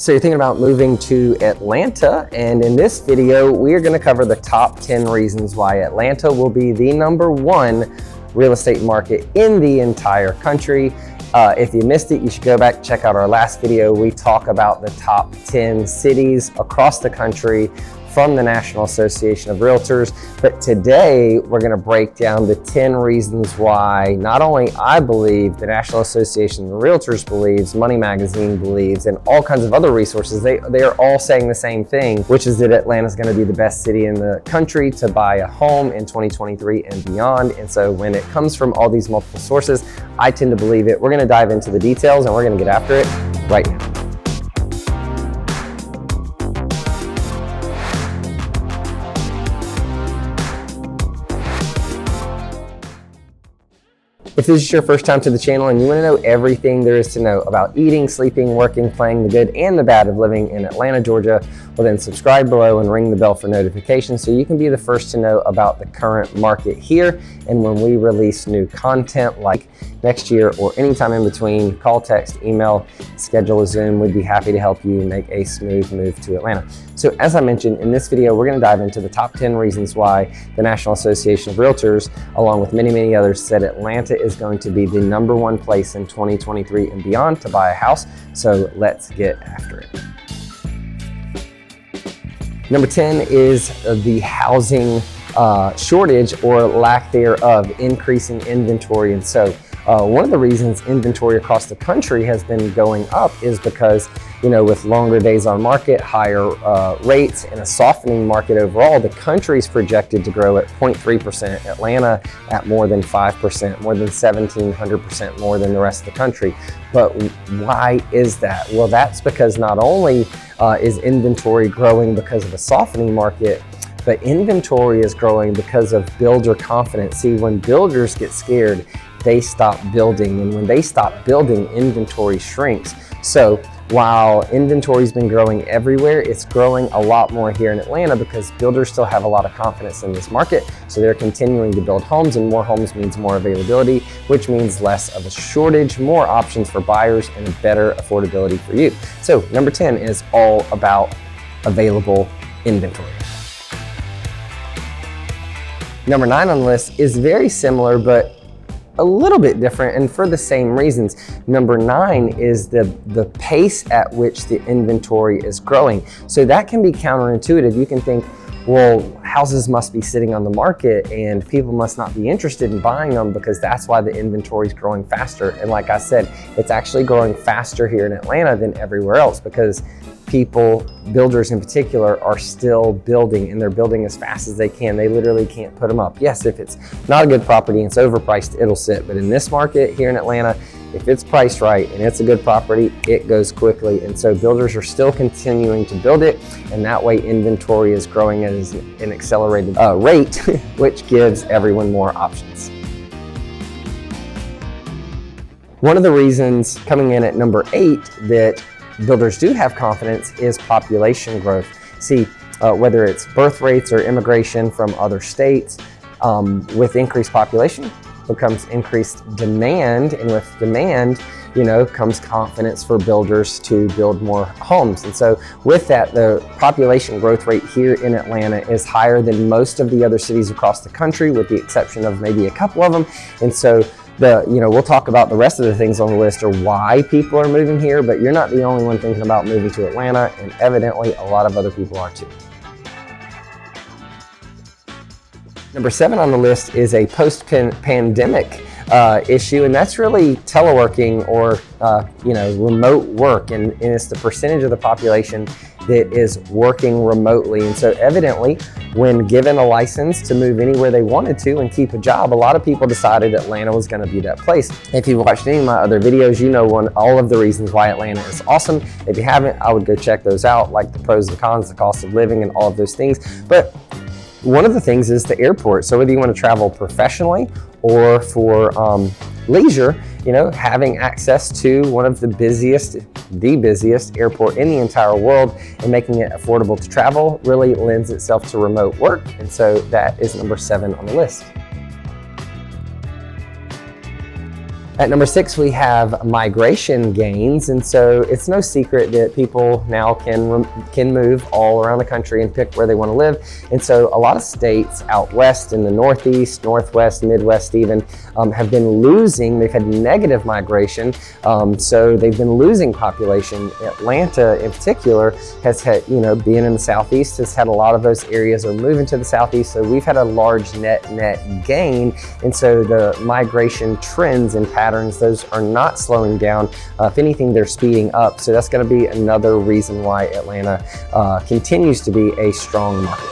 So you're thinking about moving to Atlanta, and in this video, we are going to cover the top 10 reasons why Atlanta will be the #1 real estate market in the entire country. If you missed it, you should go back and check out our last video. We talk about the top 10 cities across the country from the National Association of Realtors. But today we're going to break down the 10 reasons why not only I believe, the National Association of Realtors believes, Money Magazine believes, and all kinds of other resources, they are all saying the same thing, which is that Atlanta is going to be the best city in the country to buy a home in 2023 and beyond. And so when it comes from all these multiple sources, I tend to believe it. We're going to dive into the details and we're going to get after it right now. If this is your first time to the channel and you want to know everything there is to know about eating, sleeping, working, playing, the good and the bad of living in Atlanta, Georgia, well then subscribe below and ring the bell for notifications so you can be the first to know about the current market here and when we release new content like next year or anytime in between. Call, text, email, schedule a Zoom. We'd be happy to help you make a smooth move to Atlanta. So as I mentioned in this video, we're going to dive into the top 10 reasons why the National Association of Realtors, along with many, many others, said Atlanta is going to be the #1 place in 2023 and beyond to buy a house. So let's get after it. Number 10 is the housing shortage or lack thereof, increasing inventory. And so one of the reasons inventory across the country has been going up is because, you know, with longer days on market, higher rates, and a softening market overall, the country's projected to grow at 0.3%, Atlanta at more than 5%, more than 1,700% more than the rest of the country. But why is that? Well, that's because not only is inventory growing because of a softening market, but inventory is growing because of builder confidence. See, when builders get scared, they stop building, and when they stop building, inventory shrinks. So while inventory's been growing everywhere, it's growing a lot more here in Atlanta because builders still have a lot of confidence in this market. So they're continuing to build homes, and more homes means more availability, which means less of a shortage, more options for buyers, and better affordability for you. So number 10 is all about available inventory. Number 9 on the list is very similar, but a little bit different, and for the same reasons. Number 9 is the pace at which the inventory is growing. So that can be counterintuitive. You can think, well, houses must be sitting on the market and people must not be interested in buying them because that's why the inventory is growing faster. And like I said, it's actually growing faster here in Atlanta than everywhere else because people, builders in particular, are still building, and they're building as fast as they can. They literally can't put them up. Yes, if it's not a good property and it's overpriced, it'll sit. But in this market here in Atlanta, if it's priced right and it's a good property, it goes quickly. And so builders are still continuing to build it, and that way inventory is growing at an accelerated rate, which gives everyone more options. One of the reasons coming in at number 8 that builders do have confidence is population growth. See, whether it's birth rates or immigration from other states, with increased population becomes increased demand, and with demand, you know, comes confidence for builders to build more homes. And so with that, the population growth rate here in Atlanta is higher than most of the other cities across the country, with the exception of maybe a couple of them. And so we'll talk about the rest of the things on the list or why people are moving here, but you're not the only one thinking about moving to Atlanta, and evidently a lot of other people are too. Number 7 on the list is a post-pandemic issue, and that's really teleworking or remote work, and it's the percentage of the population that is working remotely. And so evidently, when given a license to move anywhere they wanted to and keep a job, a lot of people decided Atlanta was going to be that place. If you've watched any of my other videos, you know all of the reasons why Atlanta is awesome. If you haven't, I would go check those out, like the pros and cons, the cost of living, and all of those things. But one of the things is the airport. So whether you want to travel professionally or for leisure, having access to one of the busiest airport in the entire world and making it affordable to travel really lends itself to remote work. And so that is number 7 on the list. At number 6, we have migration gains, and so it's no secret that people now can move all around the country and pick where they want to live. And so a lot of states out west in the Northeast, Northwest, Midwest even have been losing. They've had negative migration, so they've been losing population. Atlanta in particular has had, being in the Southeast, has had a lot of those areas are moving to the Southeast, so we've had a large net gain. And so the migration trends and patterns, those are not slowing down. If anything, they're speeding up. So that's going to be another reason why Atlanta continues to be a strong market.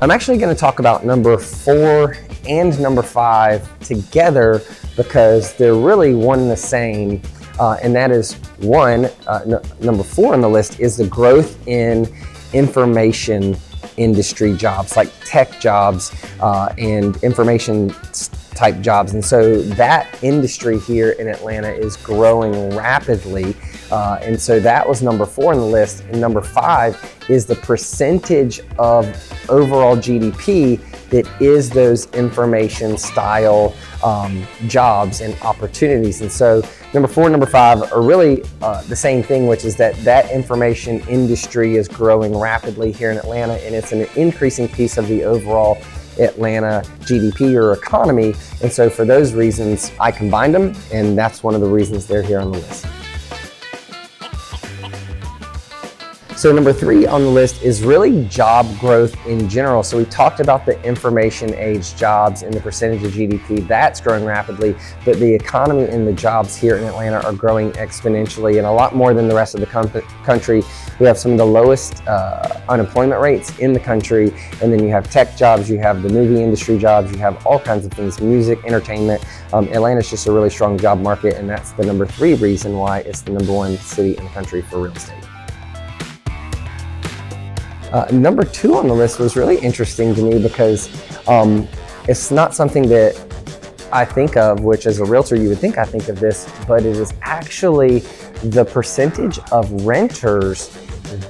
I'm actually going to talk about number 4 and number 5 together because they're really one and the same. And that is number 4 on the list is the growth in information industry jobs like tech jobs and information type jobs. And so that industry here in Atlanta is growing rapidly. And so that was number 4 on the list. And number 5 is the percentage of overall GDP that is those information style jobs and opportunities. And so number 4 and number 5 are really the same thing, which is that information industry is growing rapidly here in Atlanta, and it's an increasing piece of the overall Atlanta GDP or economy. And so for those reasons, I combined them, and that's one of the reasons they're here on the list. So number 3 on the list is really job growth in general. So we talked about the information age jobs and the percentage of GDP, that's growing rapidly, but the economy and the jobs here in Atlanta are growing exponentially and a lot more than the rest of the country. We have some of the lowest unemployment rates in the country, and then you have tech jobs, you have the movie industry jobs, you have all kinds of things, music, entertainment. Atlanta's just a really strong job market, and that's the number 3 reason why it's the number 1 city in the country for real estate. Number 2 on the list was really interesting to me because it's not something that I think of, which as a realtor you would think I think of this, but it is actually the percentage of renters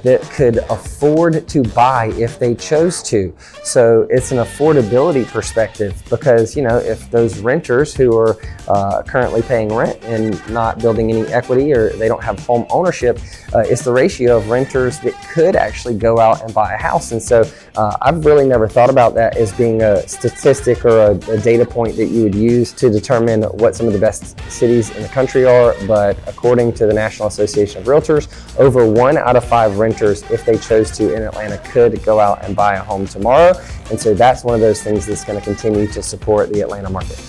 that could afford to buy if they chose to. So it's an affordability perspective because, if those renters who are currently paying rent and not building any equity or they don't have home ownership, it's the ratio of renters that could actually go out and buy a house. And so I've really never thought about that as being a statistic or a data point that you would use to determine what some of the best cities in the country are. But according to the National Association of Realtors, over 1 out of 5 renters, if they chose to in Atlanta, could go out and buy a home tomorrow. And so that's one of those things that's going to continue to support the Atlanta market.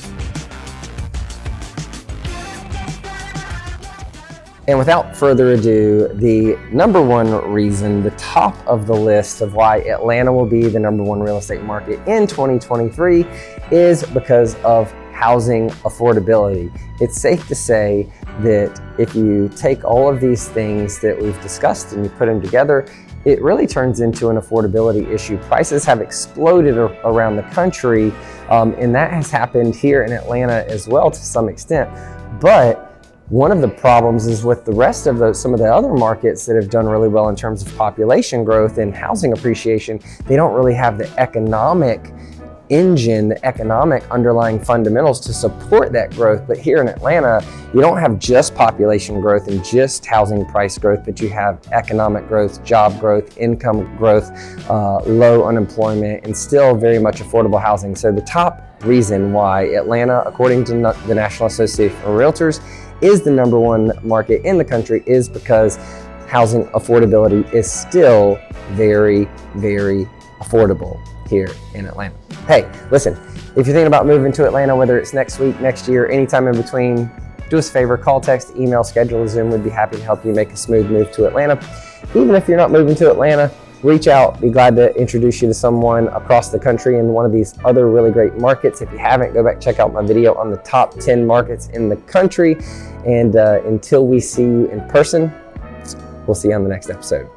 And without further ado, the number 1 reason, the top of the list of why Atlanta will be the number 1 real estate market in 2023 is because of housing affordability. It's safe to say that if you take all of these things that we've discussed and you put them together, it really turns into an affordability issue. Prices have exploded around the country, and that has happened here in Atlanta as well to some extent. But one of the problems is with the rest of some of the other markets that have done really well in terms of population growth and housing appreciation, they don't really have the economic engine, the economic underlying fundamentals to support that growth. But here in Atlanta, you don't have just population growth and just housing price growth, but you have economic growth, job growth, income growth, low unemployment, and still very much affordable housing. So the top reason why Atlanta, according to the National Association of Realtors, is the number 1 market in the country is because housing affordability is still very, very affordable here in Atlanta. Hey, listen, if you're thinking about moving to Atlanta, whether it's next week, next year, anytime in between, do us a favor, call, text, email, schedule a Zoom. We'd be happy to help you make a smooth move to Atlanta. Even if you're not moving to Atlanta, reach out. Be glad to introduce you to someone across the country in one of these other really great markets. If you haven't, go back, check out my video on the top 10 markets in the country. And until we see you in person, we'll see you on the next episode.